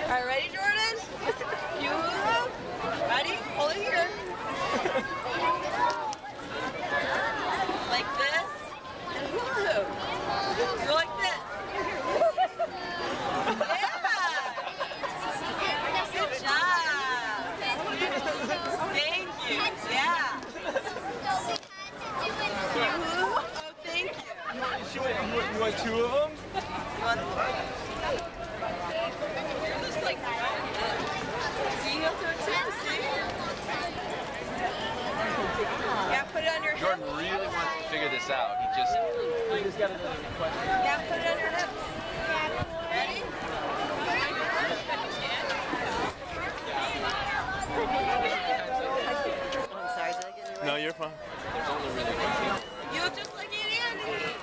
Alright, ready, Jordan? You ready? Hold it here. Like this. And hula hoop. Go like this. Yeah! Good job! Thank you. Yeah. Oh, thank you. You want two of them? You want just like see, you have to too, see? Yeah, put it on your Jordan hips. really wants to figure this out. He just got another question. Yeah, put it on your hips. Ready? I'm sorry, did I get it right? No, you're fine. there's only really one thing. You look just like Andy.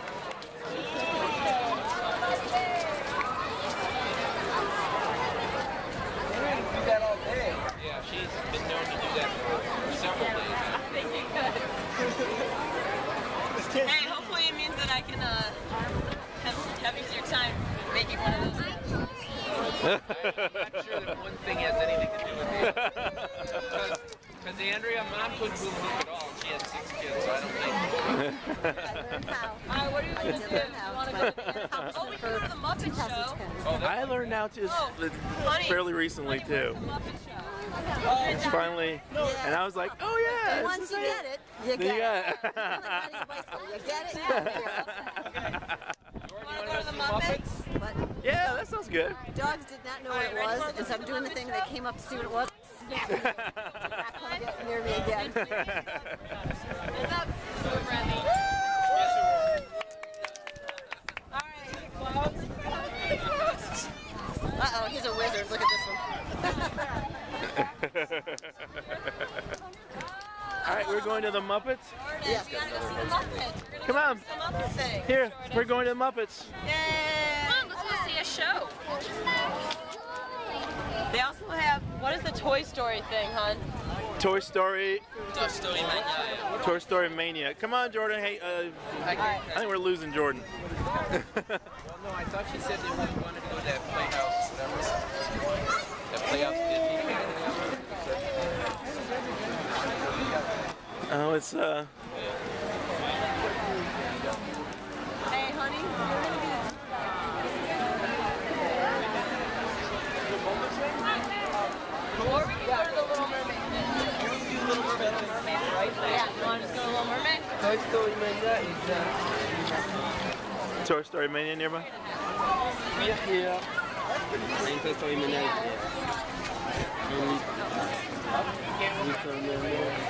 Do that all day. Yeah, she's been known to do that for several days. Hey, hopefully it means that I can have easier time making one of those. I'm not sure that one thing has anything to do with it. Because Andrea, mom couldn't hula hoop at all. She had 6 kids, so I don't think. I learned how. Alright, what are you I going to did do? learn how. You want to go to the Oh, we can go to the Muppet Show. 2010. Oh, I learned now just Honey, fairly recently honey, too. the Muppet Show. It's finally, and I was like, oh yeah. And once you get it, you Then you get it. got You get it, you You want to go to the Muppets? But Yeah, that sounds good. dogs did not know what it was, and so I'm doing the thing. They came up to see what it was. Not going to get near me again. Is that so friendly? Alright, close. Uh-oh, he's a wizard. Look at this one. All right, we're going to the Muppets. Yeah. We gotta go see the Muppets. We're gonna Come go on. see the Muppet thing. Here, we're going to the Muppets. Yay! Come on, let's go see a show. They also have, what is the Toy Story thing, hon? Toy Story, Toy Story Mania. Toy Story Mania. Come on, Jordan. Hey, I think we're losing Jordan. Well, no, I thought she said they really wanted to go to that Playhouse, whatever. That Playhouse Disney. Oh, it's Hey, honey. Or we can go to the Little Mermaid. Little Mermaid, right? Yeah, you want to just go to Little Mermaid? Toy Story Mania is Toy Story Mania nearby? Yeah. Toy Story Mania is here.